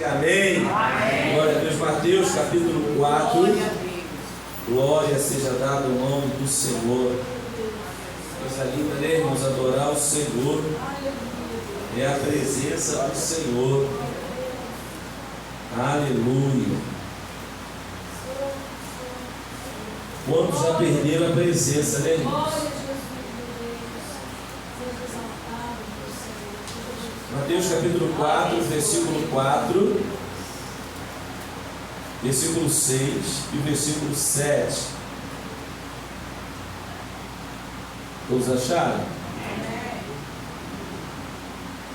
diga amém. Amém. Glória a Deus. Mateus capítulo 4. Glória seja dada ao nome do Senhor. Coisa linda, né, irmãos? Adorar o Senhor. É a presença do Senhor. Aleluia. Quantos já perderam a presença, né, irmãos? Mateus capítulo 4, versículo 4, versículo 6 e versículo 7. Todos acharam?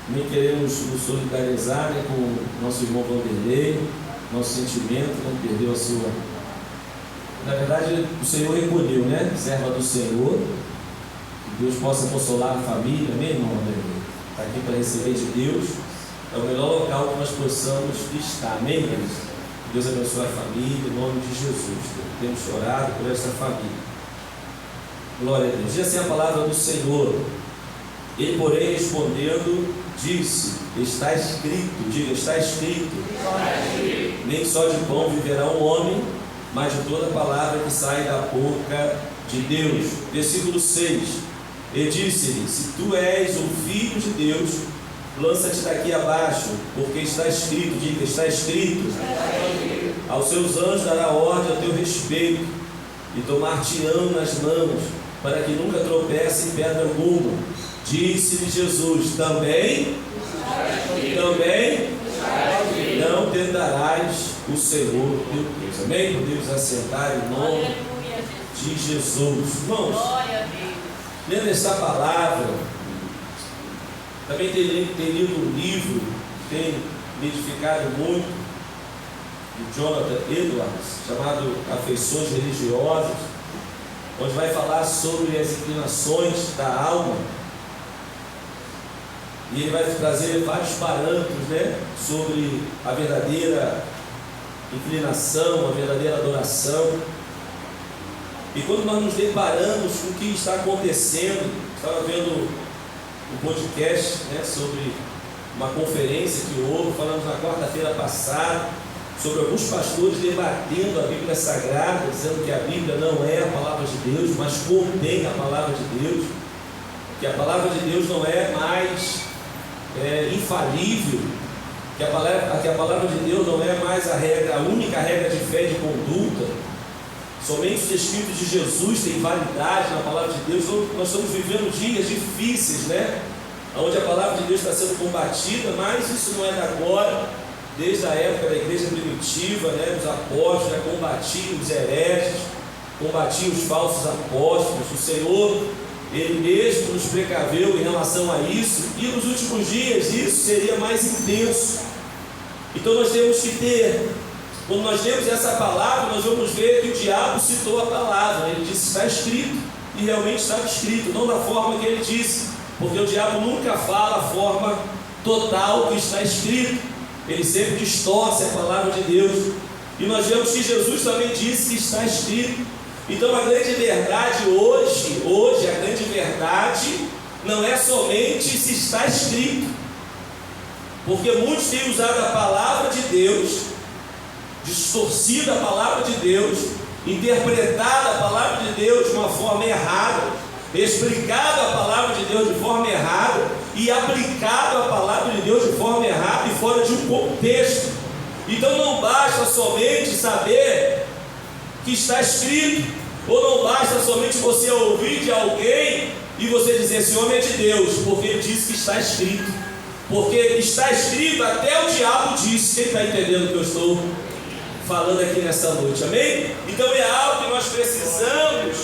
Também queremos nos solidarizar, né, com o nosso irmão Vanderlei, nosso sentimento, né, perdeu a sua. Na verdade, o Senhor recolheu, né? Serva do Senhor. Que Deus possa consolar a família, amém, irmão Vanderlei? Está aqui para receber de Deus. É o melhor local que nós possamos estar, amém, irmãos? Deus abençoe a família, em nome de Jesus. Temos chorado por essa família. Glória a Deus. Diz assim a palavra do Senhor. Ele, porém, respondendo, disse: está escrito, diga, está escrito. Nem só de pão viverá um homem, mas de toda palavra que sai da boca de Deus. Versículo 6. E disse-lhe: se tu és o Filho de Deus, lança-te daqui abaixo, porque está escrito, diga, está escrito. Aos seus anjos dará ordem a teu respeito, e tomar-te-ão nas mãos, para que nunca tropece em pedra alguma. Disse-lhe Jesus: também não tentarás o Senhor teu Deus. Amém? Podemos assentar em nome de Jesus. Irmãos, lendo essa palavra, também tem lido um livro que tem me edificado muito, de Jonathan Edwards, chamado Afeições Religiosas, onde vai falar sobre as inclinações da alma. E ele vai trazer vários parâmetros, né, sobre a verdadeira inclinação, a verdadeira adoração. E quando nós nos deparamos com o que está acontecendo, estava vendo um podcast, né, sobre uma conferência que houve, falamos na quarta-feira passada, sobre alguns pastores debatendo a Bíblia Sagrada, dizendo que a Bíblia não é a palavra de Deus, mas contém a palavra de Deus, que a palavra de Deus não é mais infalível, que a palavra de Deus não é mais a única regra de fé e de conduta. Somente os escritos de Jesus têm validade na palavra de Deus. Nós estamos vivendo dias difíceis, né? Onde a palavra de Deus está sendo combatida, mas isso não é de agora. Desde a época da igreja primitiva, né, os apóstolos, né, combatiam os hereges, combatiam os falsos apóstolos. O Senhor, Ele mesmo nos precaveu em relação a isso, e nos últimos dias isso seria mais intenso. Então nós temos que ter, quando nós lemos essa palavra, nós vamos ver que o diabo citou a palavra. Ele disse: está escrito, e realmente estava escrito, não da forma que ele disse, porque o diabo nunca fala a forma total que está escrito. Ele sempre distorce a palavra de Deus. E nós vemos que Jesus também disse que está escrito. Então a grande verdade hoje a grande verdade não é somente se está escrito, porque muitos têm usado a palavra de Deus, distorcido a palavra de Deus, interpretado a palavra de Deus de uma forma errada, explicado a palavra de Deus de forma errada e aplicado a palavra de Deus de forma errada e fora de um contexto. Então não basta somente saber que está escrito, ou não basta somente você ouvir de alguém e você dizer: esse homem é de Deus, porque ele disse que está escrito. Porque está escrito, até o diabo disse. Quem está entendendo o que eu estou falando aqui nessa noite, amém? Então é algo que nós precisamos,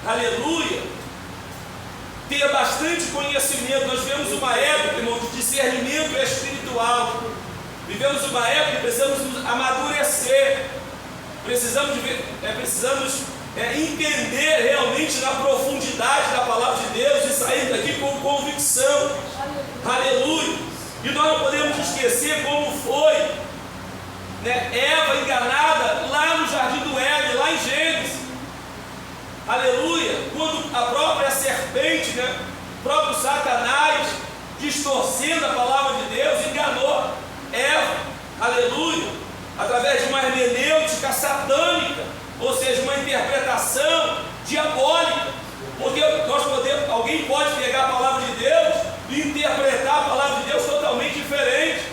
aleluia, ter bastante conhecimento. Nós vivemos uma época, irmão, de discernimento espiritual. Vivemos uma época que precisamos nos amadurecer. Precisamos entender realmente na profundidade da palavra de Deus e sair daqui com convicção. Aleluia! E nós não podemos esquecer como foi, né, Eva enganada lá no jardim do Éden, lá em Gênesis. Aleluia! Quando a própria serpente, né, o próprio Satanás, distorcendo a palavra de Deus, enganou Eva. aleluia, através de uma hermenêutica satânica, ou seja, uma interpretação diabólica, porque alguém pode pegar a palavra de Deus e interpretar a palavra de Deus totalmente diferente.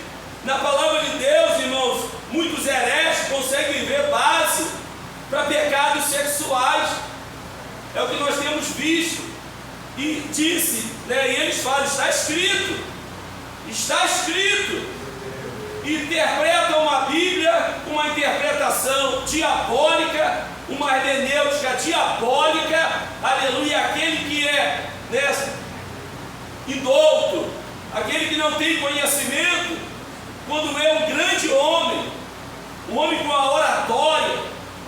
Na palavra de Deus, irmãos, muitos hereges conseguem ver base para pecados sexuais, é o que nós temos visto, e disse, né, e eles falam, está escrito, interpretam uma Bíblia com uma interpretação diabólica, uma hermenêutica diabólica, aleluia, aquele que é, né, indouto, aquele que não tem conhecimento, quando é um grande homem, um homem com a oratória,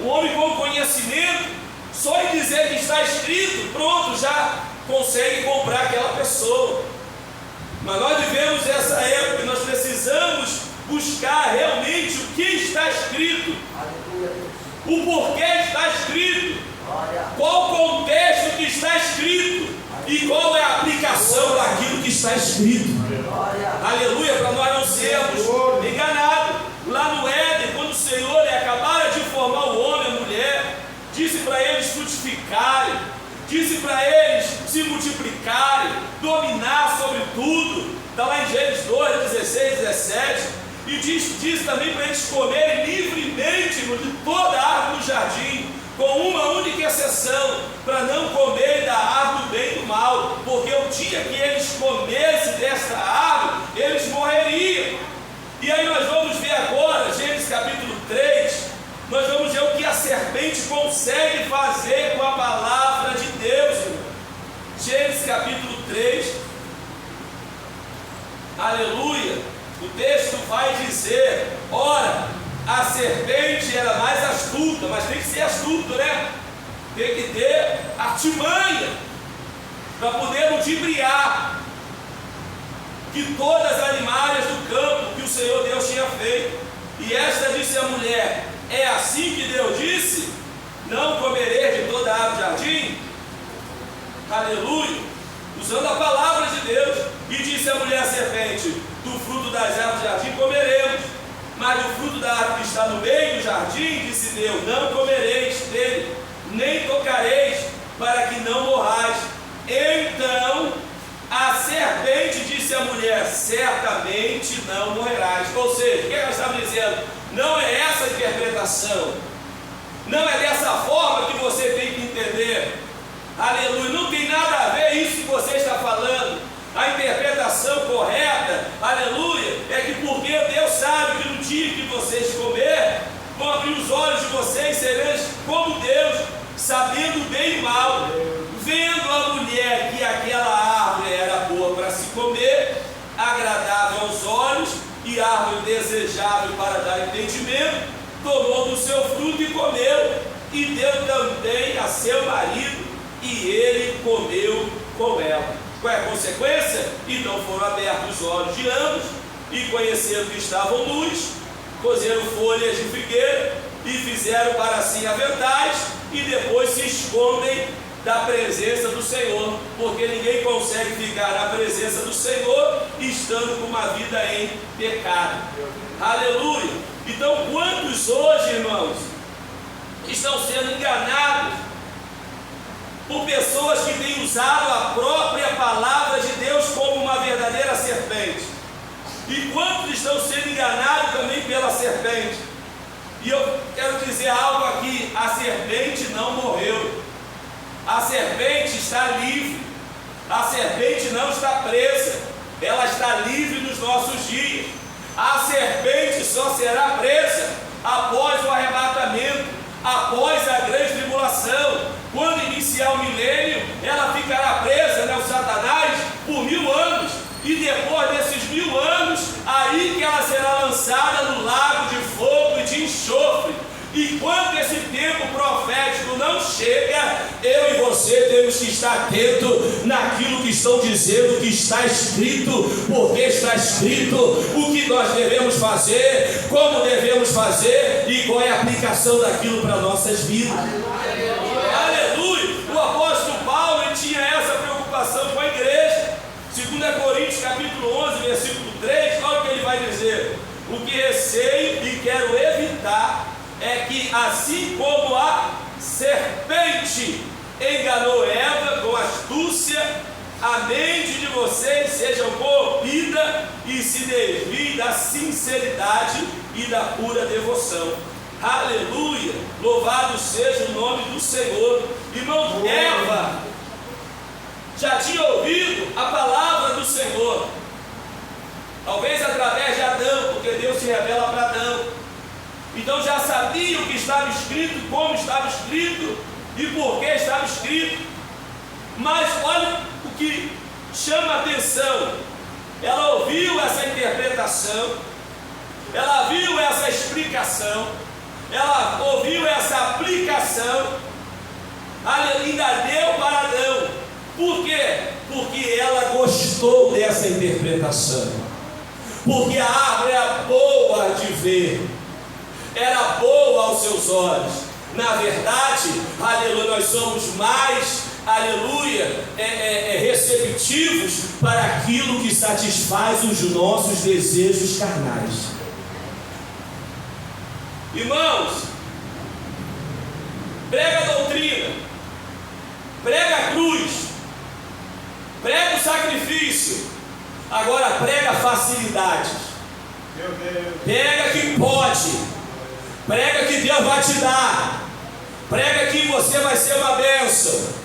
um homem com conhecimento, só em dizer que está escrito, pronto, já consegue comprar aquela pessoa. Mas nós vivemos essa época, nós precisamos buscar realmente o que está escrito, o porquê está escrito, qual o contexto que está escrito e qual é a aplicação daquilo que está escrito. Aleluia, para nós não sermos enganados. Lá no Éden, quando o Senhor acabara de formar o homem e a mulher, disse para eles frutificarem, disse para eles se multiplicarem, dominar sobre tudo. Está lá em Gênesis 2, 16, 17. E diz também para eles comerem livremente de toda a árvore do jardim, com uma única exceção, para não comerem da árvore do bem e do mal, porque o dia que eles comessem desta árvore, eles morreriam. E aí nós vamos ver agora, Gênesis capítulo 3, nós vamos ver o que a serpente consegue fazer com a palavra de Deus, irmão. Gênesis capítulo 3, aleluia, o texto vai dizer, ora, a serpente era mais astuta, mas tem que ser astuto, né? Tem que ter artimanha, para poder ludibriar, que todas as animais do campo que o Senhor Deus tinha feito. E esta disse a mulher, é assim que Deus disse, não comereis de toda a árvore do jardim? Aleluia, usando a palavra de Deus. E disse a mulher à serpente, do fruto das árvores do jardim comeremos, mas do fruto da árvore que está no meio do jardim, disse Deus, não comereis dele, nem tocareis, para que não morrais. Então a serpente disse à mulher, certamente não morrerás. Ou seja, o que ela estava dizendo? Não é essa a interpretação, não é dessa forma que você tem que entender. Aleluia, não tem nada a ver isso que você está falando. A interpretação correta, aleluia, é que porque Deus sabe que no dia que vocês comer, vão abrir os olhos de vocês, sereis como Deus, sabendo o bem e o mal, vendo a mulher que aquela árvore era boa para se comer, agradável aos olhos e árvore desejável para dar entendimento, tomou do seu fruto e comeu, e deu também a seu marido, e ele comeu com ela. Qual é a consequência? Então foram abertos os olhos de ambos, e conheceram que estavam nus, cozeram folhas de figueira, e fizeram para si aventais, e depois se escondem da presença do Senhor, porque ninguém consegue ficar na presença do Senhor, estando com uma vida em pecado. Aleluia! Então quantos hoje, irmãos, estão sendo enganados por pessoas que têm usado a própria palavra de Deus como uma verdadeira serpente? E quantos estão sendo enganados também pela serpente? E eu quero dizer algo aqui, a serpente não morreu, a serpente está livre, a serpente não está presa, ela está livre nos nossos dias. A serpente só será presa após o arrebatamento, após a grande tribulação. Quando iniciar o milênio, ela ficará presa, né, o Satanás, por 1000 anos. E depois desses 1000 anos, aí que ela será lançada no lago de fogo e de enxofre. Enquanto esse tempo profético não chega, eu e você temos que estar atento naquilo que estão dizendo, que está escrito, porque está escrito o que nós devemos fazer, como devemos fazer e qual é a aplicação daquilo para nossas vidas. Aleluia! O apóstolo Paulo, ele tinha essa preocupação com a igreja. 2 Coríntios capítulo 11, versículo 3, olha o que ele vai dizer. O que receio e quero evitar é que, assim como a serpente enganou Eva com astúcia, a mente de vocês seja corrompida e se desvie da sinceridade e da pura devoção. Aleluia! Louvado seja o nome do Senhor. Irmão, Eva já tinha ouvido a palavra do Senhor, talvez através de Adão, porque Deus se revela para Adão. Então já sabia o que estava escrito, como estava escrito e por que estava escrito. Mas olha o que chama a atenção: ela ouviu essa interpretação, ela viu essa explicação, ela ouviu essa aplicação, ainda deu para Adão. Por quê? Porque ela gostou dessa interpretação, porque a árvore era boa de ver, era boa aos seus olhos. Na verdade, aleluia, nós somos mais, aleluia, receptivos para aquilo que satisfaz os nossos desejos carnais. Irmãos, prega a doutrina, prega a cruz, prega o sacrifício, agora prega facilidades. Prega que pode, prega que Deus vai te dar, prega que você vai ser uma bênção.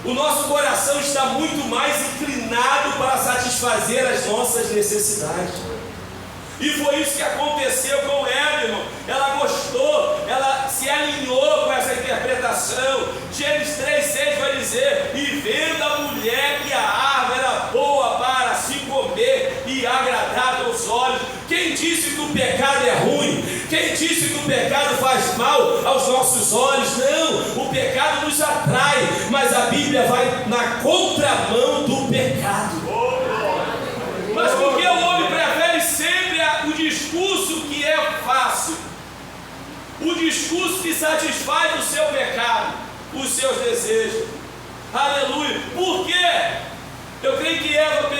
O nosso coração está muito mais inclinado para satisfazer as nossas necessidades. E foi isso que aconteceu com Eva, irmão. Ela gostou, ela se alinhou com essa interpretação. Gênesis 3,6 vai dizer: e vendo a mulher que a árvore era boa para se comer e agradável aos olhos. Quem disse que o pecado é ruim? Quem disse que o pecado faz mal aos nossos olhos? Não, o pecado nos atrai, mas a Bíblia vai na contramão do pecado. Mas porque o homem prefere sempre o discurso que é fácil, o discurso que satisfaz o seu pecado, os seus desejos. Aleluia. Por quê? Eu creio que Eva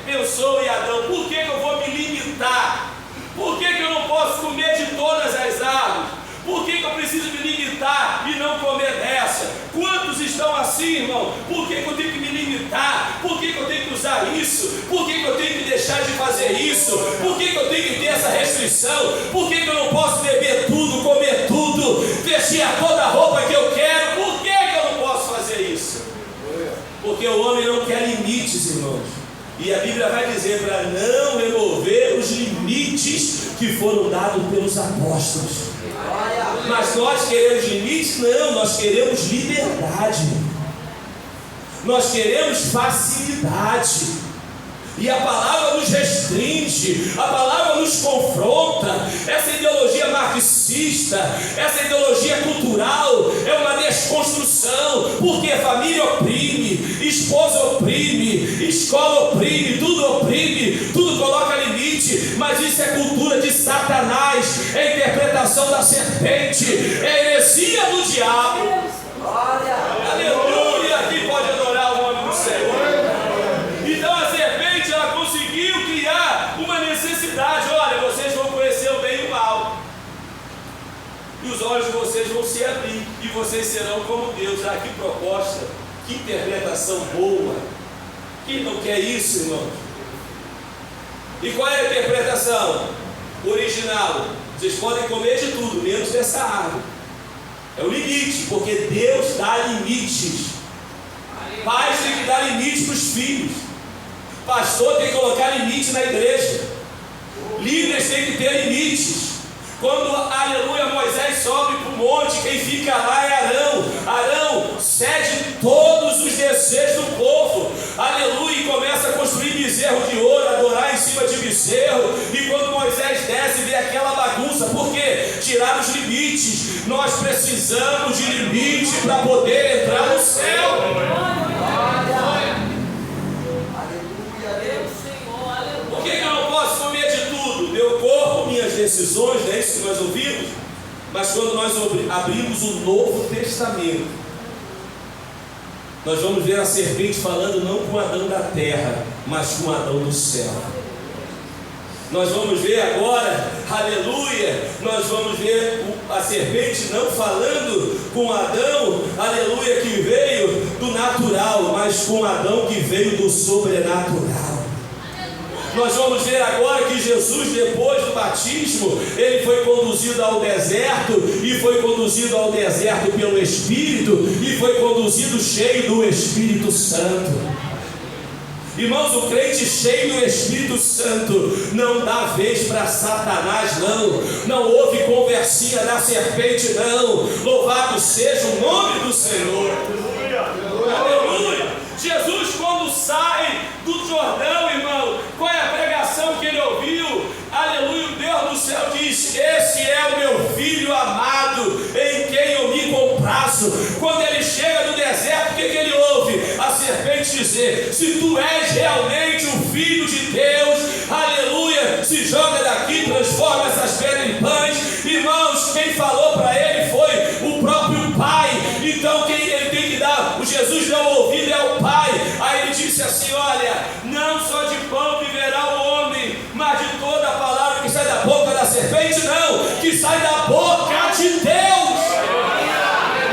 pensou em Adão: por que eu vou me limitar? Por que eu não posso comer de todas as árvores? Por que eu preciso me limitar e não comer dessa? Quantos estão assim, irmão? Por que eu tenho que me limitar? Por que eu tenho que usar isso? Por que eu tenho que deixar de fazer isso? Por que eu tenho que ter essa restrição? Por que eu não posso beber tudo, comer tudo, vestir toda a roupa que eu quero? Por que eu não posso fazer isso? Porque o homem não quer limites, irmãos. E a Bíblia vai dizer para não remover os limites que foram dados pelos apóstolos. Mas nós queremos limites? Não, nós queremos liberdade. Nós queremos facilidade. E a palavra nos restringe, a palavra nos confronta. Essa ideologia marxista, essa ideologia cultural é uma desconstrução, porque família oprime, esposa oprime, escola oprime, tudo coloca limite. Mas isso é cultura de Satanás, é interpretação da serpente, é heresia do diabo. Aleluia! Quem pode adorar o nome do Senhor? Então a serpente, ela conseguiu criar uma necessidade. Olha, vocês vão conhecer o bem e o mal, e os olhos de vocês vão se abrir, e vocês serão como Deus. Ah, que proposta, que interpretação boa. Quem não quer isso, irmão? E qual é a interpretação original? Vocês podem comer de tudo, menos dessa árvore. É o limite, porque Deus dá limites. Pais têm que dar limite para os filhos. Pastor tem que colocar limite na igreja. Líderes têm que ter limites. Quando, aleluia, Moisés sobe para o monte, quem fica lá é Arão. Arão cede todos os desejos do povo, aleluia, e começa a construir bezerro de ouro, adorar em cima de bezerro. E quando Moisés desce, vê aquela bagunça. Por quê? Tirar os limites. Nós precisamos de limite para poder entrar no céu. Por que eu não posso comer de tudo? Meu corpo, minhas decisões, não é isso que nós ouvimos? Mas quando nós abrimos o Novo Testamento, nós vamos ver a serpente falando não com Adão da terra, mas com Adão do céu. Nós vamos ver agora, aleluia, nós vamos ver a serpente não falando com Adão, aleluia, que veio do natural, mas com Adão que veio do sobrenatural. Nós vamos ver agora que Jesus, depois do batismo, ele foi conduzido ao deserto, e foi conduzido ao deserto pelo Espírito, e foi conduzido cheio do Espírito Santo. Irmãos, o crente cheio do Espírito Santo não dá vez para Satanás, não houve conversinha da serpente, não. Louvado seja o nome do Senhor. Aleluia. Jesus, quando sai do Jordão, irmão, qual é a pregação que ele ouviu? Aleluia, o Deus do céu diz: esse é o meu filho amado, em quem eu me comprazo. Quando ele chega no deserto, o que ele ouve? A serpente dizer: se tu és realmente o filho de Deus, aleluia, se joga daqui, transforma essas pedras em pães. Irmãos, quem falou para ele foi o próprio Pai. Então quem ele tem que dar, o Jesus deu ouvido é o Pai. Aí ele disse assim: olha, não só de pão viverá o homem, mas de toda a palavra que sai da boca da serpente, não, que sai da boca de Deus.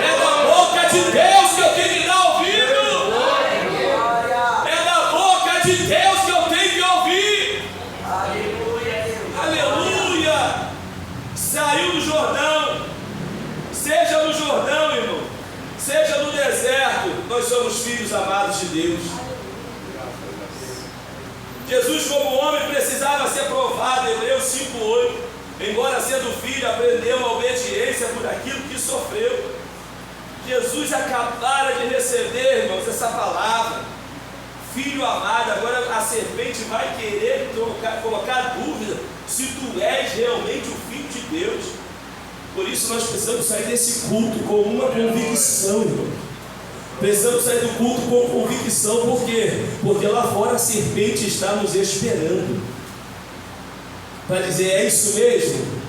É da boca de Deus que eu tenho que dar ouvido. É da boca de Deus que eu tenho que ouvir. Aleluia. Saiu do Jordão, seja no Jordão, irmão, seja no deserto, nós somos filhos amados de Deus. Jesus, como homem, precisava ser provado. Hebreus 5:8. Embora sendo filho, aprendeu a obediência por aquilo que sofreu. Jesus acabara de receber, irmãos, essa palavra, filho amado. Agora a serpente vai querer colocar dúvida se tu és realmente o filho de Deus. Por isso nós precisamos sair desse culto com uma convicção, irmão. Precisamos sair do culto com convicção. Por quê? Porque lá fora a serpente está nos esperando para dizer: é isso mesmo?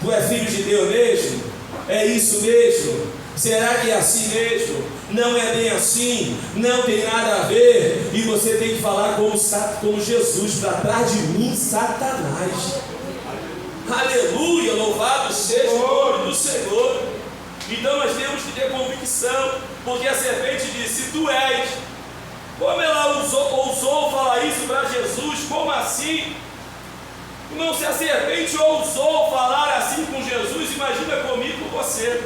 Tu é filho de Deus mesmo? É isso mesmo? Será que é assim mesmo? Não é bem assim, não tem nada a ver. E você tem que falar como Jesus: para trás de mim, Satanás. Aleluia, louvado seja o nome do Senhor. Então nós temos que ter convicção, porque a serpente disse: se tu és. Como ela ousou falar isso para Jesus? Como assim? Irmão, se a serpente ousou falar assim com Jesus, imagina comigo, com você.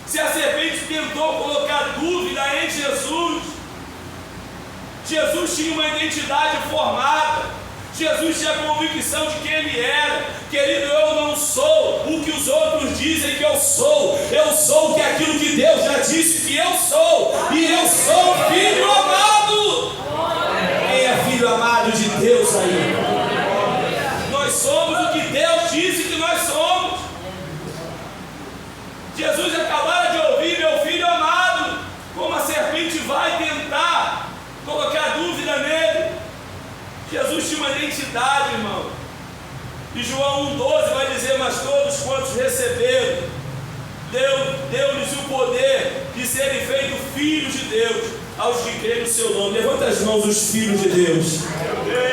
Se a serpente tentou colocar dúvida em Jesus, Jesus tinha uma identidade formada. Jesus tinha a convicção de quem ele era. Querido, eu não sou o que os outros dizem que eu sou. Eu sou aquilo que Deus já disse que eu sou. E eu sou filho amado. Quem é filho amado de Deus aí? Nós somos o que Deus disse que nós somos. Jesus acabara de ouvir: meu filho amado. Como a serpente vai tentar colocar dúvida nele. Jesus tinha uma identidade, irmão. E João 1,12 vai dizer: mas todos quantos receberam, deu-lhes o poder de serem feitos filhos de Deus, aos que creem no seu nome. Levanta as mãos, os filhos de Deus.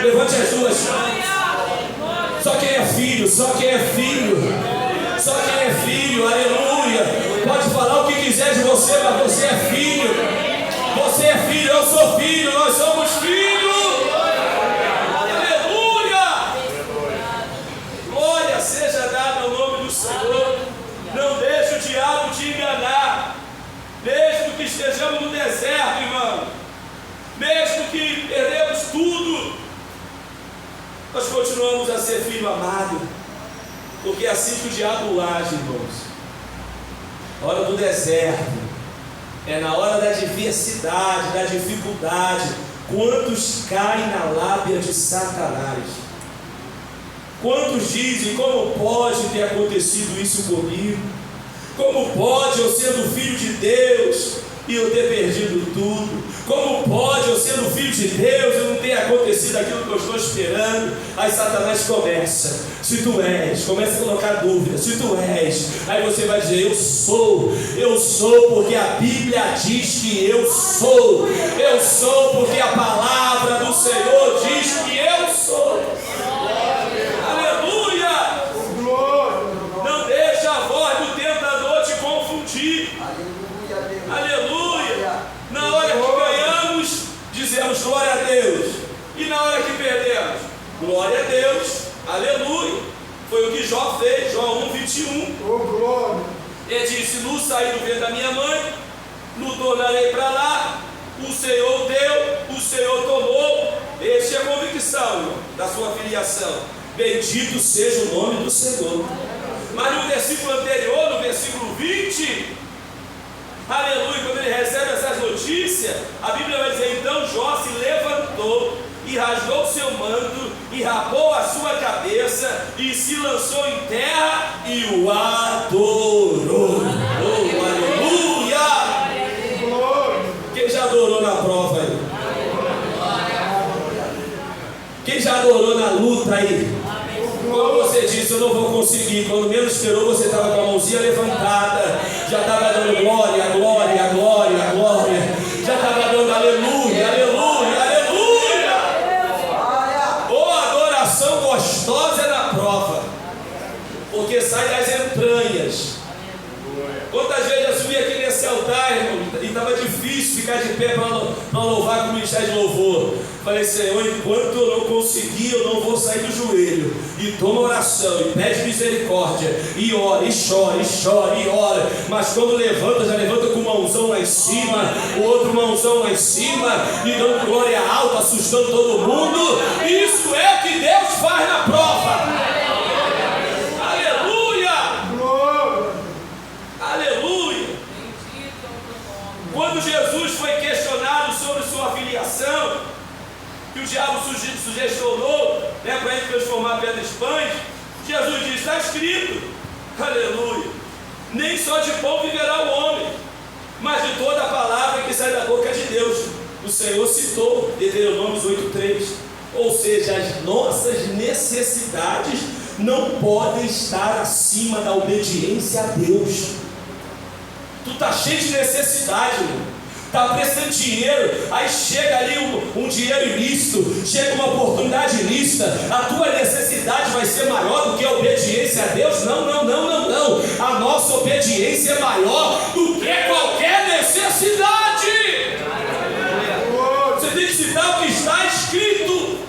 Levante as duas mãos. Só quem é filho, só quem é filho, só quem é filho, aleluia. Pode falar o que quiser de você, mas você é filho. Você é filho, eu sou filho, nós somos filhos. Seja dado ao nome do Senhor. Não deixe o diabo te enganar. Mesmo que estejamos no deserto, irmão, mesmo que perdemos tudo, nós continuamos a ser filho amado, porque é assim que o diabo age, irmãos. Na hora do deserto, é na hora da adversidade, da dificuldade. Quantos caem na lábia de Satanás? Quantos dizem: como pode ter acontecido isso comigo? Como pode eu sendo filho de Deus e eu ter perdido tudo? Como pode eu sendo filho de Deus e não ter acontecido aquilo que eu estou esperando? Aí Satanás começa: se tu és, começa a colocar dúvida, se tu és. Aí você vai dizer: eu sou porque a Bíblia diz que eu sou porque a palavra do Senhor diz que eu sou. Deus. Aleluia. Foi o que Jó fez, Jó 1:21. Oh, glória. Ele disse: no saí do ventre da minha mãe, no tornarei para lá. O Senhor deu, o Senhor tomou. Esta é a convicção, irmão, da sua filiação. Bendito seja o nome do Senhor. Mas no versículo anterior, no versículo 20, aleluia, quando ele recebe essas notícias, a Bíblia vai dizer: então Jó se levantou e rasgou o seu manto, e rapou a sua cabeça, e se lançou em terra, e o adorou. Oh, aleluia! Quem já adorou na prova aí? Quem já adorou na luta aí? Quando você disse: eu não vou conseguir, quando menos esperou, você estava com a mãozinha levantada, já estava dando glória, glória, glória, glória, já estava dando aleluia, aleluia, aleluia. Oh, adoração gostosa é na prova, porque sai das entranhas. Quantas vezes eu subi aqui nesse altar, irmão, e estava difícil ficar de pé para louvar com o ministério de louvor. Falei: Senhor, enquanto eu não conseguir, eu não vou sair do joelho. E toma oração, e pede misericórdia, e ora, e chora, e chora, e ora. Mas quando levanta, já levanta com uma mãozão lá em cima, o outro mãozão lá em cima, e dando glória alta, assustando todo mundo. Isso é o que Deus faz na prova. Quando Jesus foi questionado sobre sua filiação, que o diabo sugestionou, para ele transformar a pedra em pães, Jesus disse: está escrito, aleluia, nem só de pão viverá o homem, mas de toda a palavra que sai da boca de Deus. O Senhor citou Deuteronômio 8:3. Ou seja, as nossas necessidades não podem estar acima da obediência a Deus. Tu está cheio de necessidade, está precisando de dinheiro, aí chega ali um dinheiro ilícito, chega uma oportunidade ilícita, a tua necessidade vai ser maior do que a obediência a Deus? Não, não, não, não, não. A nossa obediência é maior do que qualquer necessidade. Você tem que citar o que está escrito.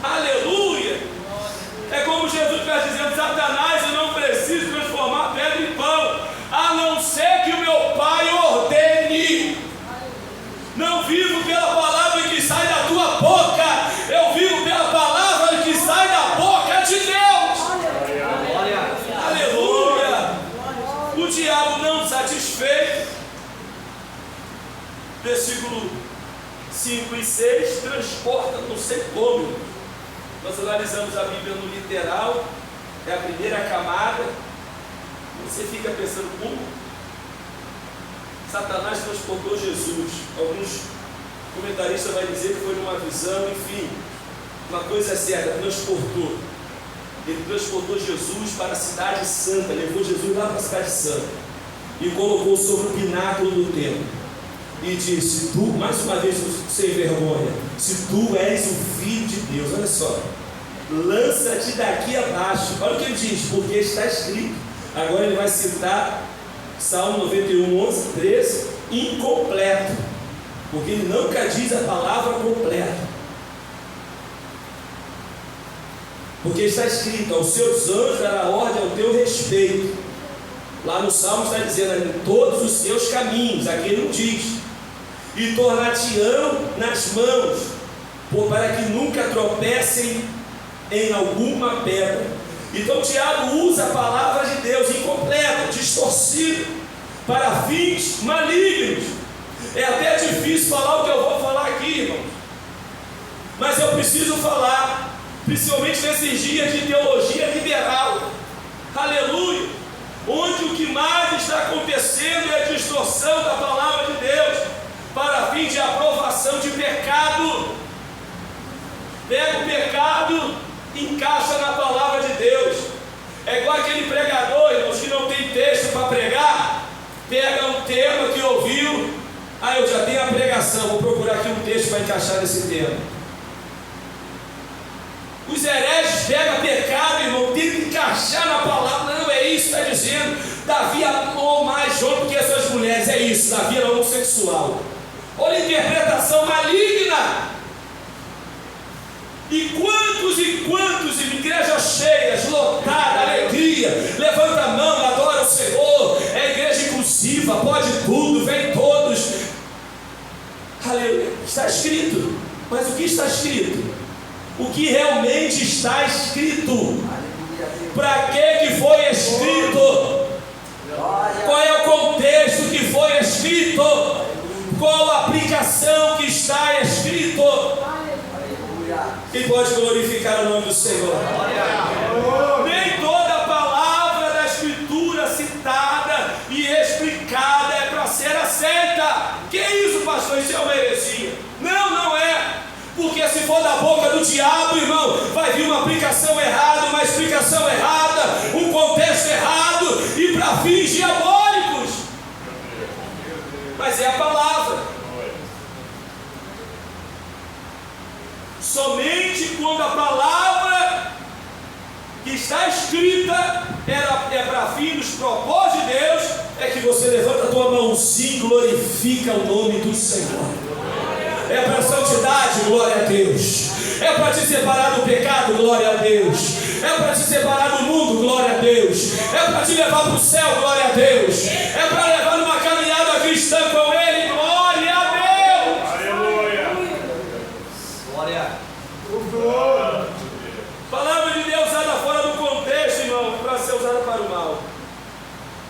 Aleluia. É como Jesus está dizendo: Satanás, eu não preciso transformar pedra em pão, a não ser que o meu Pai ordene. Não vivo pela palavra que sai da tua boca, eu vivo pela palavra que sai da boca de Deus. Aleluia. O diabo não satisfeito, versículo 5 e 6, transporta, não sei como. Nós analisamos a Bíblia no literal, é a primeira camada. Você fica pensando: como Satanás transportou Jesus? Alguns comentaristas vão dizer que foi numa visão, enfim. Uma coisa é certa, transportou. Ele transportou Jesus para a cidade santa, levou Jesus lá para a cidade santa e colocou sobre o pináculo do templo e disse: tu, mais uma vez sem vergonha, se tu és o Filho de Deus, olha só, lança-te daqui abaixo. Olha o que ele diz: porque está escrito. Agora ele vai citar Salmo 91, 11, 13, incompleto, porque ele nunca diz a palavra completa. Porque está escrito: aos seus anjos dará ordem ao teu respeito. Lá no Salmo está dizendo: em todos os seus caminhos. Aqui ele não diz: e tornar-te-ão nas mãos, para que nunca tropecem em alguma pedra. Então o diabo usa a palavra de Deus incompleta, distorcida, para fins malignos. É até difícil falar o que eu vou falar aqui, irmãos, mas eu preciso falar, principalmente nesses dias de teologia liberal, aleluia, onde o que mais está acontecendo é a distorção da palavra de Deus, para fim de aprovação de pecado. Pega o pecado, encaixa na palavra de Deus. É igual aquele pregador, irmãos, que não tem texto para pregar, pega um tema que ouviu, eu já tenho a pregação, vou procurar aqui um texto para encaixar nesse tema. Os hereges pegam pecado, irmão, tem que encaixar na palavra. Não é isso que está dizendo. Davi amou mais João do que essas mulheres, é isso, Davi era homossexual. Olha a interpretação maligna. E quantos escrito. Para que foi escrito? Qual é o contexto que foi escrito? Qual a aplicação que está escrito? E pode glorificar o nome do Senhor. Nem toda palavra da Escritura citada e explicada é para ser aceita. Que isso, pastor? Isso é uma heresia. Não, não é. Porque se for da boca do diabo, irmão, vai vir uma aplicação errada, uma explicação errada, um contexto errado e para fins diabólicos. Mas é a palavra. Somente quando a palavra que está escrita é para fins dos propósitos de Deus, é que você levanta a tua mãozinha e glorifica o nome do Senhor. É para a santidade, glória a Deus. É para te separar do pecado, glória a Deus. É para te separar do mundo, glória a Deus. É para te levar para o céu, glória a Deus. É para levar numa caminhada cristã com Ele, glória a Deus. Aleluia. Glória. Palavra de Deus usada fora do contexto, irmão, para ser usada para o mal.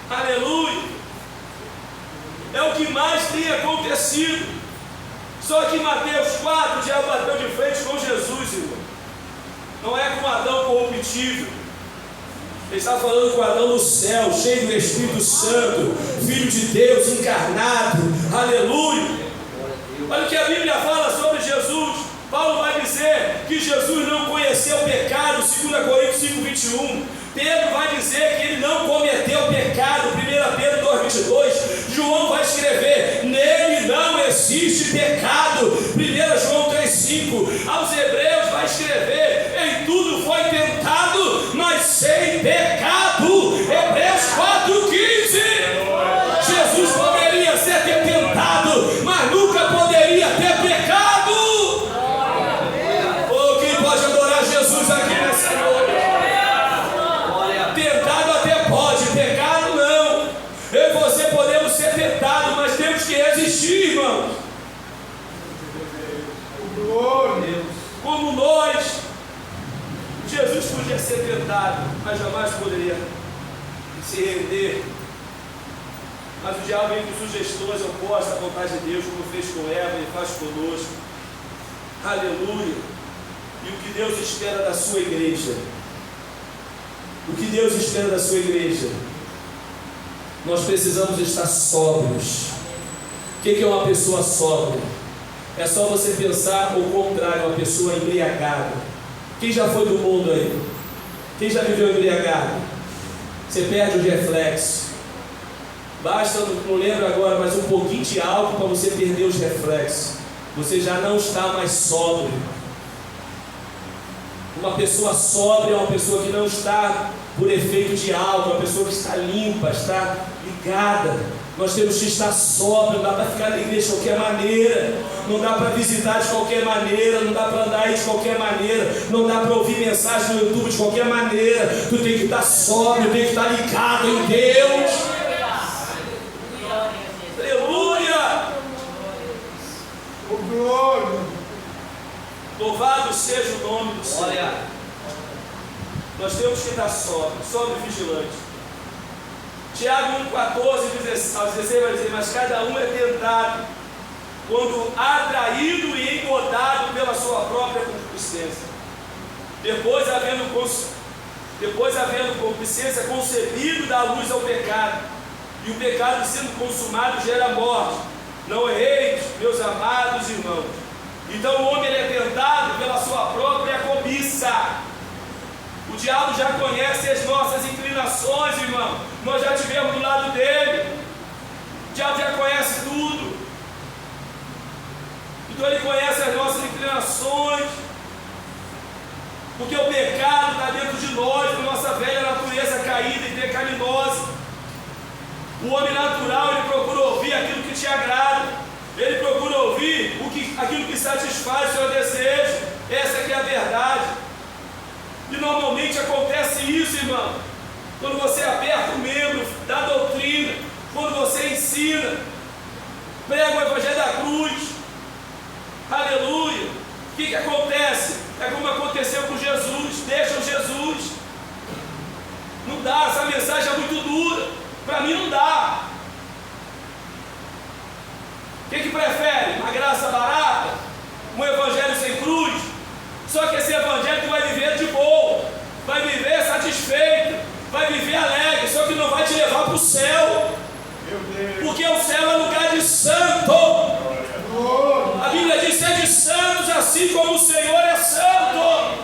Aleluia. É o que mais tem acontecido. Só que em Mateus 4, o diabo bateu de frente com Jesus, irmão. Não é com Adão corruptível. Ele está falando com Adão no céu, cheio do Espírito Santo, Filho de Deus encarnado. Aleluia. Olha o que a Bíblia fala sobre Jesus. Paulo vai dizer que Jesus não conheceu o pecado, 2 Coríntios 5, 21. Pedro vai dizer que ele não cometeu pecado, 1 Pedro 2, 22. João vai escrever, nele não existe pecado, 1 João 3, 5. Aos Hebreus vai escrever, em tudo foi tentado, mas sem pecado, Hebreus 4, 15. Jesus poderia ser tentado, mas nunca poderia ter pecado. Quem pode adorar Jesus aqui nessa noite? Tentado até pode, pecado não. Eu e você podemos ser tentados, mas temos que resistir, irmão. Como nós, Jesus podia ser tentado, mas jamais poderia se render. Mas o diabo vem com sugestões opostas à vontade de Deus, como fez com Eva e faz conosco. Aleluia. E o que Deus espera da sua igreja? O que Deus espera da sua igreja? Nós precisamos estar sóbrios. O que é uma pessoa sóbria? É só você pensar o contrário, uma pessoa embriagada. Quem já foi do mundo aí? Quem já viveu embriagado? Você perde os reflexos. Basta, não lembro agora, mas um pouquinho de álcool para você perder os reflexos. Você já não está mais sóbrio. Uma pessoa sóbria é uma pessoa que não está por efeito de álcool, uma pessoa que está limpa, está ligada. Nós temos que estar sóbrio, não dá para ficar na igreja de qualquer maneira, não dá para visitar de qualquer maneira, não dá para andar aí de qualquer maneira, não dá para ouvir mensagem no YouTube de qualquer maneira. Tu tem que estar sóbrio, tem que estar ligado em Deus. Aleluia! Louvado seja o nome do Senhor. Nós temos que estar sóbrio e vigilante. Tiago 1, 14 ao 16 vai dizer, mas cada um é tentado quando atraído e engodado pela sua própria concupiscência. Depois havendo concupiscência, concebido dá luz ao pecado, e o pecado sendo consumado gera morte. Não erreis, meus amados irmãos. Então o homem ele é tentado pela sua própria cobiça. O diabo já conhece as nossas inclinações, irmão. Nós já estivemos do lado dele. O diabo já conhece tudo. Então ele conhece as nossas inclinações. Porque o pecado está dentro de nós, da nossa velha natureza caída e pecaminosa. O homem natural, ele procura ouvir aquilo que te agrada. Ele procura ouvir aquilo que satisfaz o seu desejo. Essa que é a verdade. E normalmente acontece isso, irmão, quando você aperta o membro da doutrina, quando você ensina, prega o evangelho da cruz. Aleluia. O que acontece? É como aconteceu com Jesus. Deixam Jesus. Não dá, essa mensagem é muito dura. Para mim não dá. O que prefere? Uma graça barata? Um evangelho sem cruz? Só que esse evangelho tu vai viver de boa, vai viver satisfeito, vai viver alegre, só que não vai te levar para o céu. Porque o céu é lugar de santo. A Bíblia diz: sede santos, assim como o Senhor é santo.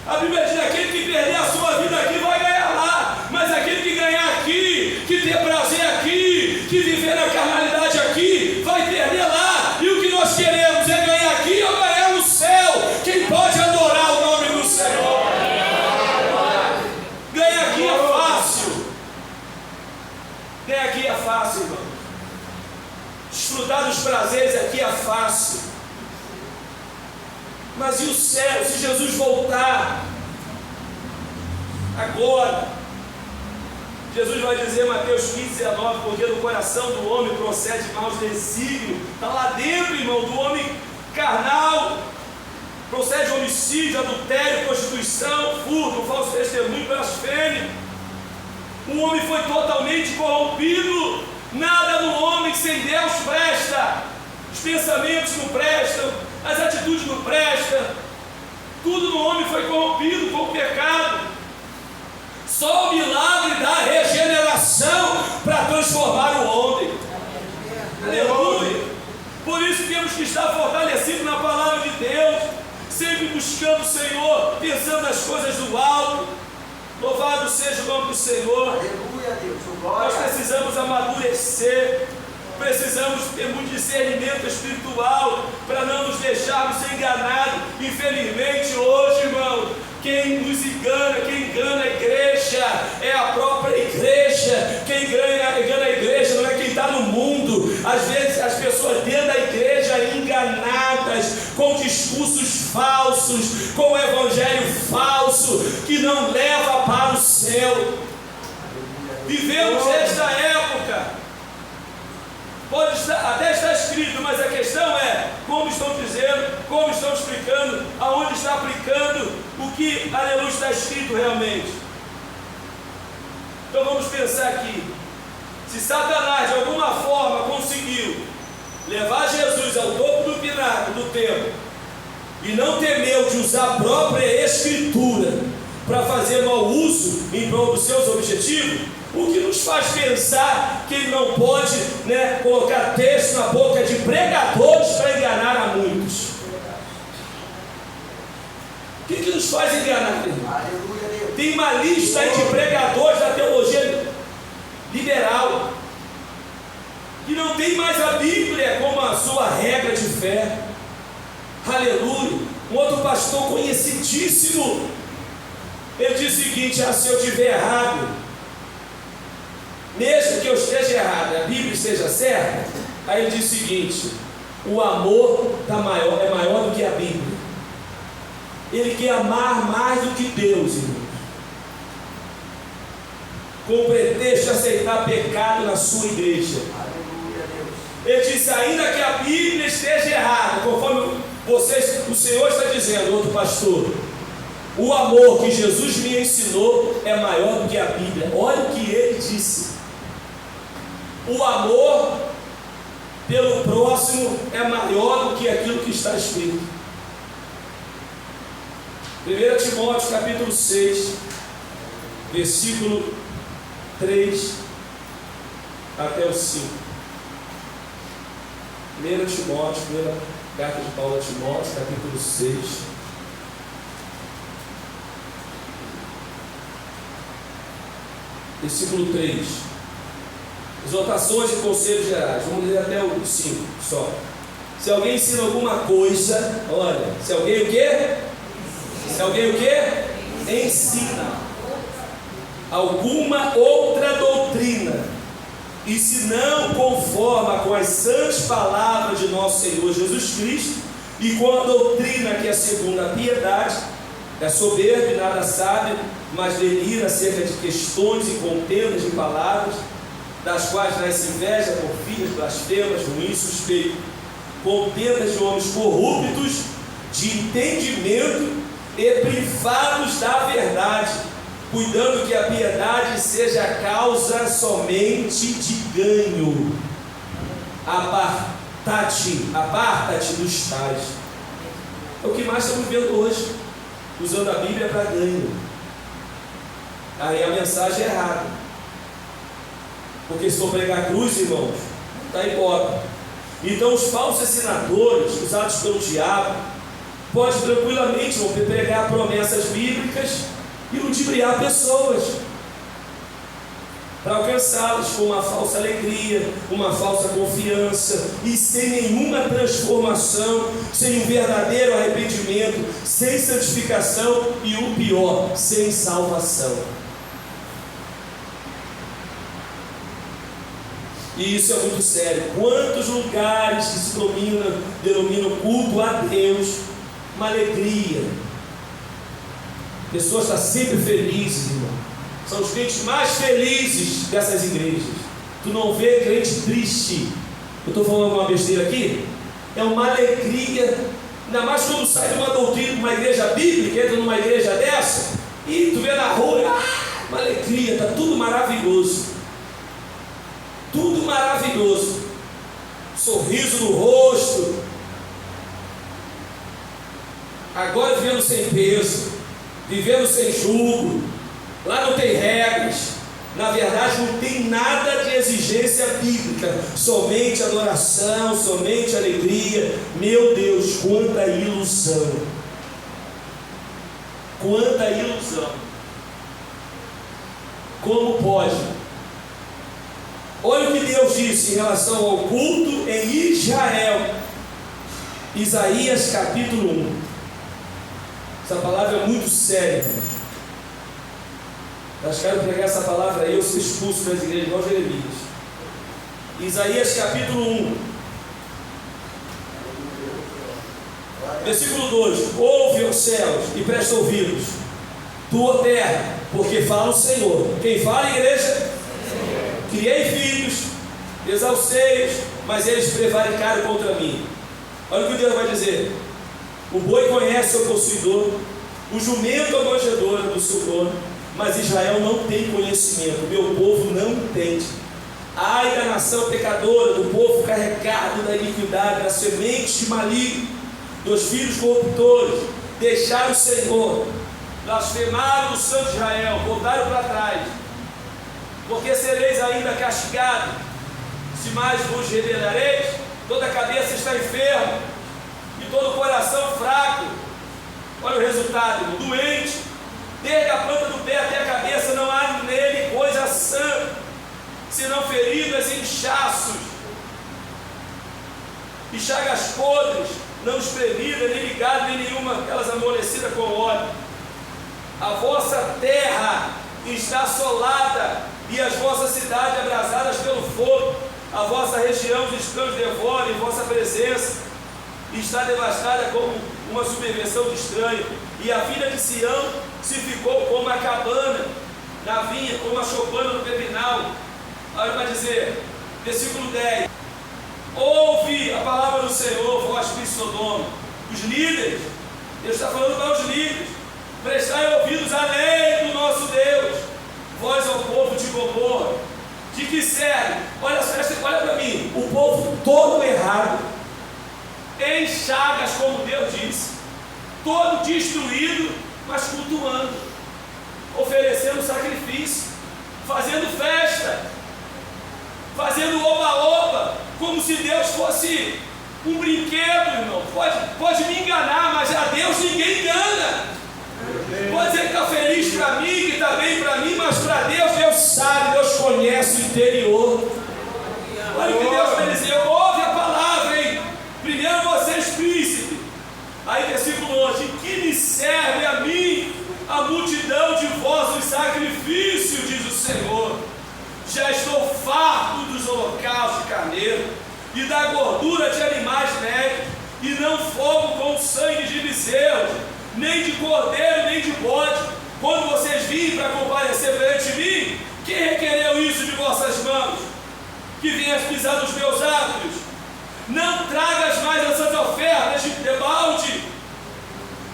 A Bíblia diz: aquele que perder a sua vida aqui vai ganhar lá, mas aquele que ganhar aqui, que ter prazer aqui, que viver na carnalidade aqui, vai perder lá. E o que nós queremos é ganhar aqui ou ganhar no céu. Quem pode adorar o nome do Senhor? Ganhar aqui é fácil. Ganhar aqui é fácil, irmão. Desfrutar dos prazeres aqui é fácil. Mas e o céu, se Jesus voltar agora? Jesus vai dizer em Mateus 15:19, porque do coração do homem procede maus desígnios. Está lá dentro, irmão, do homem carnal. Procede homicídio, adultério, prostituição, furto, falso testemunho, blasfêmia. O homem foi totalmente corrompido. Nada no homem sem Deus presta. Os pensamentos não prestam, as atitudes não prestam. Tudo no homem foi corrompido com o pecado. Só o milagre da regeneração para transformar o homem. Aleluia. Por isso temos que estar fortalecidos na palavra de Deus, sempre buscando o Senhor, pensando nas coisas do alto. Louvado seja o nome do Senhor. Aleluia, Deus. Nós precisamos amadurecer, precisamos ter muito discernimento espiritual para não nos deixarmos enganados. Infelizmente hoje, irmão, quem nos engana, quem engana a igreja é a própria igreja. Quem engana a igreja não é quem está no mundo. Às vezes as pessoas dentro da igreja enganadas, com discursos falsos, com o evangelho falso, que não leva para o céu. Vivemos esta época. Pode até estar escrito, mas a questão é como estão dizendo, como estão explicando, aonde está aplicando o que, aleluia, está escrito realmente. Então vamos pensar aqui. Se Satanás de alguma forma conseguiu levar Jesus ao topo do pináculo do templo e não temeu de usar a própria escritura para fazer mau uso em prol dos seus objetivos, o que nos faz pensar que ele não pode, colocar texto na boca de pregadores para enganar a muitos? O que nos faz enganar? Tem uma lista aí de pregadores da teologia liberal que não tem mais a Bíblia como a sua regra de fé. Aleluia. Um outro pastor conhecidíssimo, ele diz o seguinte: se eu estiver errado, mesmo que eu esteja errado, a Bíblia esteja certa, aí ele diz o seguinte: o amor é maior do que a Bíblia. Ele quer amar mais do que Deus, irmão, com o pretexto de aceitar pecado na sua igreja. Ele disse: ainda que a Bíblia esteja errada, conforme o Senhor está dizendo, outro pastor, o amor que Jesus me ensinou é maior do que a Bíblia. Olha o que ele disse. O amor pelo próximo é maior do que aquilo que está escrito. 1 Timóteo capítulo 6, versículo 3 até o 5. 1 Timóteo, primeira carta de Paulo a Timóteo, capítulo 6. Versículo 3. Exortações e conselhos gerais. Vamos ler até o 5 só. Se alguém ensina alguma coisa, olha, se alguém o quê? Se alguém o quê? Ensina alguma outra doutrina, e se não conforma com as santas palavras de nosso Senhor Jesus Cristo, e com a doutrina que é segundo a piedade, é soberbo e nada sabe, mas delira acerca de questões e contendas de palavras, das quais nasce inveja, porfias, blasfemas, ruins, suspeito, contendas de homens corruptos, de entendimento e privados da verdade, cuidando que a piedade seja causa somente de ganho. Aparta-te dos tais. É o que mais estamos vendo hoje, usando a Bíblia para ganho. Aí a mensagem é errada, porque se for pregar a cruz, irmãos, está embora. Então os falsos ensinadores, usados pelo diabo, podem tranquilamente pregar promessas bíblicas e ludibriar pessoas para alcançá-las com uma falsa alegria, uma falsa confiança, e sem nenhuma transformação, sem um verdadeiro arrependimento, sem santificação e o pior, sem salvação. E isso é muito sério. Quantos lugares que se denominam culto a Deus, uma alegria, pessoas estão sempre felizes, irmão. São os crentes mais felizes dessas igrejas. Tu não vê crente triste. Eu estou falando uma besteira aqui? É uma alegria, ainda mais quando sai de uma doutrina, de uma igreja bíblica, entra numa igreja dessa, e tu vê na rua, uma alegria, está tudo maravilhoso. Tudo maravilhoso. Sorriso no rosto. Agora vivendo sem peso, vivendo sem julgo. Lá não tem regras. Na verdade não tem nada de exigência bíblica, somente adoração, somente alegria. Meu Deus, quanta ilusão. Quanta ilusão. Como pode? Olha o que Deus disse em relação ao culto em Israel. Isaías capítulo 1. Essa palavra é muito séria. Acho que quero pregar essa palavra aí, eu sou expulso das igrejas igual Jeremias. Isaías capítulo 1, versículo 2: ouve, ó céus, e presta ouvidos, tua terra, porque fala o Senhor. Quem fala, igreja? Criei filhos, exalcei-os, mas eles prevaricaram contra mim. Olha o que Deus vai dizer: o boi conhece o seu possuidor, o jumento a manjedoura do seu dono, mas Israel não tem conhecimento, meu povo não entende. Ai da nação pecadora, do povo carregado da iniquidade, da semente de maligno, dos filhos corruptores, deixaram o Senhor, blasfemaram o Santo de Israel, voltaram para trás. Porque sereis ainda castigados, se mais vos rebelareis, toda a cabeça está enferma, e todo o coração fraco. Olha o resultado: doente, desde a planta do pé até a cabeça, não há nele coisa sã, senão feridas e inchaços, e chagas podres, não espremidas, nem ligadas, nem nenhuma delas amolecida com óleo. A vossa terra está assolada, e as vossas cidades abrasadas pelo fogo. A vossa região os estranhos devoram, em vossa presença está devastada como uma subversão de estranho. E a filha de Sião se ficou como a cabana na vinha, como a choupana no pepinal. Olha para dizer, versículo 10: ouve a palavra do Senhor, vós filhos de Sodoma. Os líderes, Deus está falando para os líderes: prestai ouvidos à lei do nosso Deus, vós ao povo de Gomorra. De que serve? Olha para mim, o povo todo errado, em chagas, como Deus disse, todo destruído, mas cultuando, oferecendo sacrifício, fazendo festa, fazendo oba-oba, como se Deus fosse um brinquedo, irmão. Pode me enganar, mas a Deus ninguém engana. Pode dizer que está feliz para mim, que está bem para mim, mas para Deus, Deus sabe, Deus conhece o interior. Olha o que Deus vai dizer: ouve a palavra, hein? Primeiro vocês, príncipe. Aí versículo 11: que me serve a mim a multidão de vossos sacrifícios, diz o Senhor. Já estou farto dos holocaustos de carneiro e da gordura de animais médios, e não fogo com sangue de bezerros, nem de cordeiro, nem de bode. Quando vocês virem para comparecer perante mim, quem requereu isso de vossas mãos? Que venhas pisar nos meus átrios. Não tragas mais essas ofertas de debalde,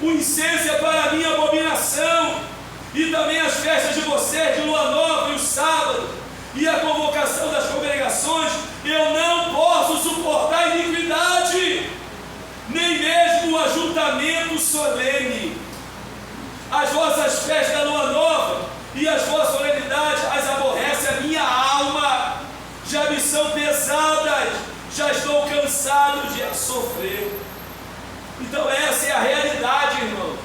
O incenso é para mim abominação, e também as festas de vocês, de lua nova e o sábado, e a convocação das congregações. Eu não posso suportar iniquidade, nem mesmo o ajuntamento solene. As vossas festas da lua nova e as vossas solenidades as aborrece a minha alma, já me são pesadas, já estou cansado de a sofrer. Então essa é a realidade, irmão,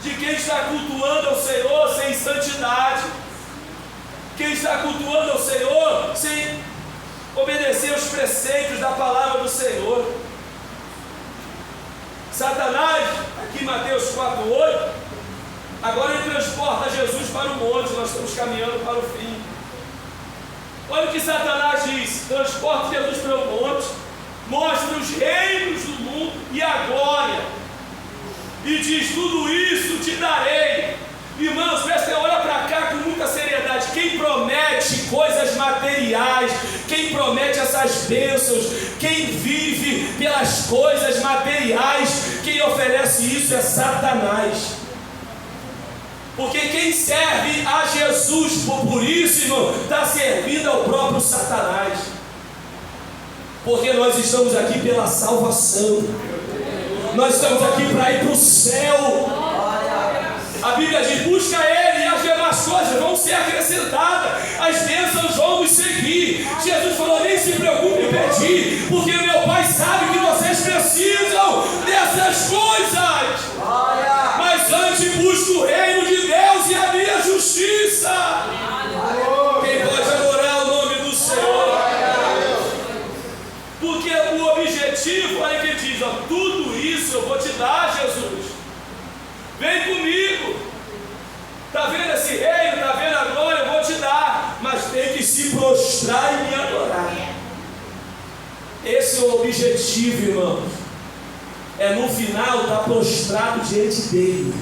de quem está cultuando ao Senhor sem santidade, quem está cultuando ao Senhor sem obedecer os preceitos da palavra do Senhor. Satanás, aqui em Mateus 4:8, agora ele transporta Jesus para o monte. Nós estamos caminhando para o fim. Olha o que Satanás diz: transporta Jesus para o monte, mostra os reinos do mundo e a glória, e diz: tudo isso te darei. Irmãos, presta, olha para cá com muita seriedade. Quem promete coisas materiais, quem promete essas bênçãos, quem vive pelas coisas materiais, quem oferece isso é Satanás. Porque quem serve a Jesus por isso, irmão, está servindo ao próprio Satanás. Porque nós estamos aqui pela salvação, nós estamos aqui para ir para o céu. A Bíblia diz: busca Ele e as demais coisas vão ser acrescentadas, as bênçãos vão nos seguir. Jesus falou: nem se preocupe em pedir, porque meu Pai sabe que vocês precisam dessas coisas. Mas antes busca o reino de Deus e a minha justiça. Quem pode adorar o nome do Senhor? Porque o objetivo, olha que ele diz: ó, tudo isso eu vou te dar, Jesus. Vem comigo. Está vendo esse reino? Está vendo a glória? Eu vou te dar. Mas tem que se prostrar e me adorar. Esse é o objetivo, irmãos. É no final estar prostrado diante dele.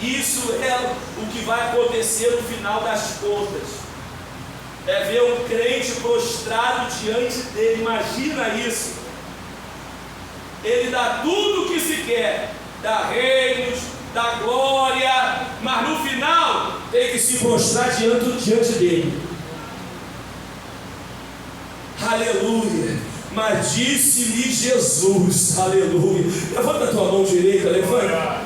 Isso é o que vai acontecer no final das contas. É ver um crente prostrado diante dele. Imagina isso. Ele dá tudo o que se quer, dá reinos, dá glória, mas no final tem que se prostrar diante dele. Aleluia. Mas disse-lhe Jesus, aleluia. Levanta a tua mão direita, levanta,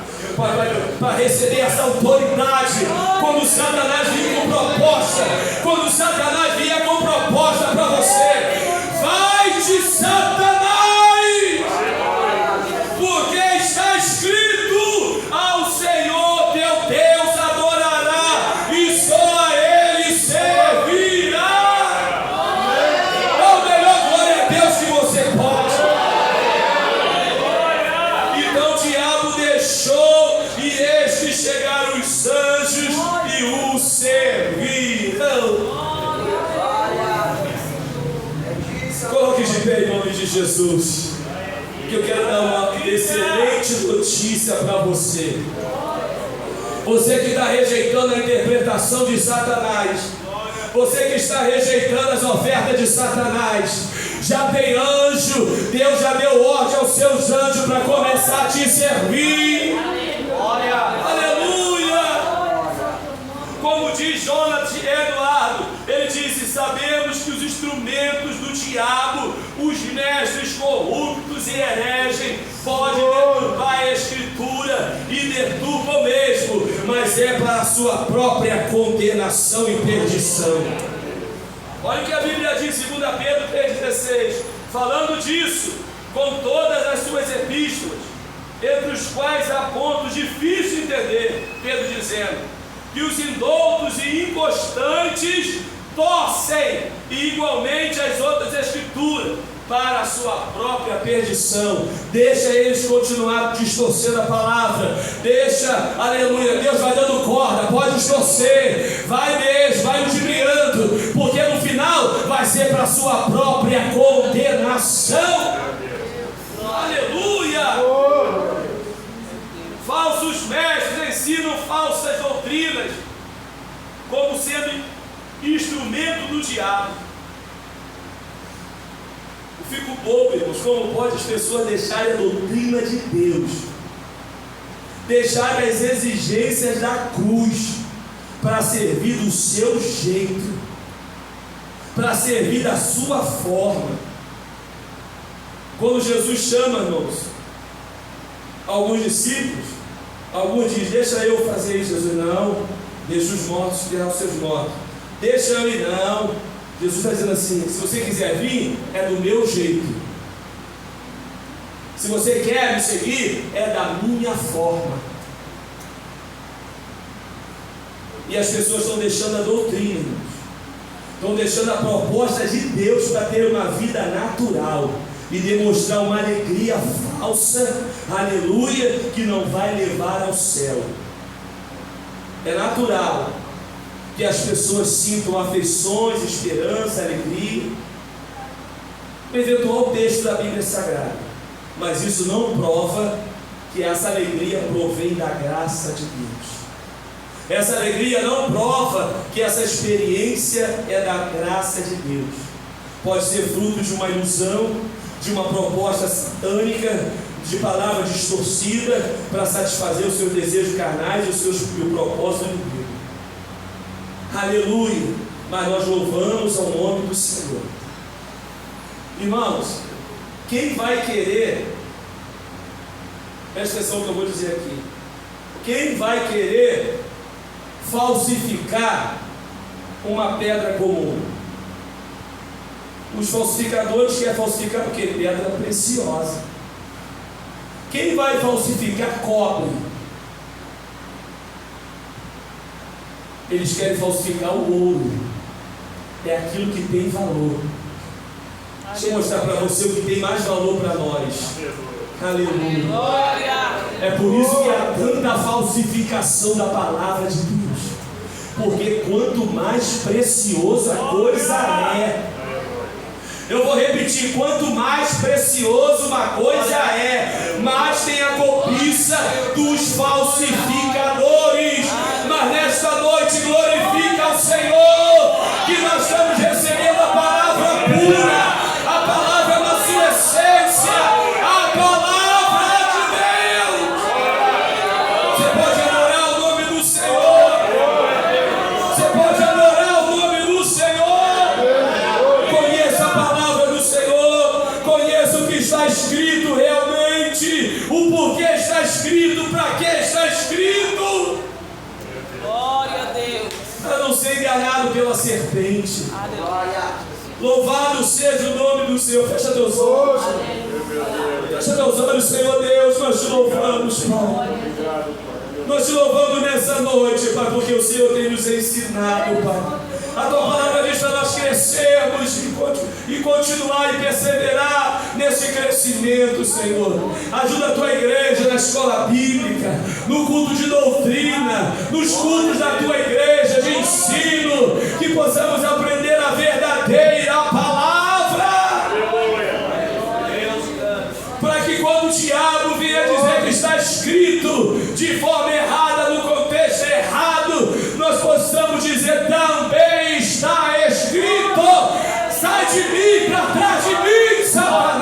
para receber essa autoridade. Quando Satanás vier com proposta, quando Satanás vier com proposta para você, vai de Satanás. Porque está escrito: ao Senhor teu Deus adorará e só a Ele servirá. Dá o melhor glória a Deus que você pode. Então o diabo deixou, e eis que chegaram os anjos e o servirão. Coloque de pé em nome de Jesus. Eu quero dar uma excelente notícia para você. Você que está rejeitando a interpretação de Satanás, você que está rejeitando as ofertas de Satanás, já tem anjo. Deus já deu ordem aos seus anjos para começar a te servir. Aleluia! Como diz Jonas Eduardo, ele disse: sabemos que os instrumentos do diabo, os mestres corruptos e hereges, podem deturpar a Escritura e deturpam mesmo, mas é para a sua própria condenação e perdição. Olha o que a Bíblia diz, 2 Pedro 3,16: falando disso, com todas as suas epístolas, entre os quais há pontos difíceis de entender, Pedro dizendo que os indoutos e inconstantes torcem e igualmente as outras escrituras para a sua própria perdição. Deixa eles continuar distorcendo a palavra. Deixa, aleluia, Deus vai dando corda, pode distorcer, vai mesmo, vai ludibriando, porque no final vai ser para a sua própria condenação. Aleluia! Falsos mestres ensinam falsas doutrinas como sendo instrumento do diabo. O Fico bobo, irmãos, como pode as pessoas deixarem a doutrina de Deus, deixarem as exigências da cruz, para servir do seu jeito, para servir da sua forma. Quando Jesus chama, irmãos, alguns discípulos, alguns dizem, deixa eu fazer isso. Jesus, não, deixa os mortos enterrar os seus mortos, deixa eu ir, não. Jesus está dizendo assim, se você quiser vir, é do meu jeito, se você quer me seguir, é da minha forma. E as pessoas estão deixando a doutrina, irmãos, estão deixando a proposta de Deus para ter uma vida natural e demonstrar uma alegria falsa, aleluia, que não vai levar ao céu. É natural que as pessoas sintam afeições, esperança, alegria, um eventual texto da Bíblia Sagrada, mas isso não prova que essa alegria provém da graça de Deus. Essa alegria não prova que essa experiência é da graça de Deus. Pode ser fruto de uma ilusão, de uma proposta satânica, de palavra distorcida para satisfazer os seus desejos carnais e o propósito de Deus. Aleluia! Mas nós louvamos ao nome do Senhor. Irmãos, quem vai querer, presta atenção no que eu vou dizer aqui, quem vai querer falsificar uma pedra comum? Os falsificadores querem falsificar o que? Pedra preciosa. Quem vai falsificar cobre? Eles querem falsificar o ouro. É aquilo que tem valor. Deixa eu mostrar para você o que tem mais valor para nós. Aleluia. É por isso que há tanta falsificação da palavra de Deus, porque quanto mais preciosa a coisa é, eu vou repetir, quanto mais precioso uma coisa é, mais tem a cobiça dos falsificadores. Mas nesta noite glorifica ao Senhor, que nós estamos recebendo a palavra pura, a palavra na sua essência, a palavra de Deus. Você pode adorar o nome do Senhor, você pode adorar o nome do Senhor. Conheça a palavra do Senhor, conheça o que está escrito realmente, o porquê está escrito, para que está escrito. Glória a Deus. Para não ser enganado pela serpente. Aleluia. Louvado seja o nome do Senhor. Fecha teus olhos. Fecha teus olhos, Senhor Deus. Nós te louvamos, Pai. Nós te louvamos nessa noite, Pai, porque o Senhor tem nos ensinado, Pai. A tua palavra diz para nós crescermos e continuar e perseverar nesse crescimento, Senhor. Ajuda a tua igreja na escola bíblica, no culto de doutrina, nos cultos da tua igreja de ensino, que possamos aprender a verdadeira palavra. Para que quando o diabo vier dizer que está escrito de forma errada, no contexto errado, nós possamos dizer também está escrito. Sai de mim, para trás de mim, Satanás.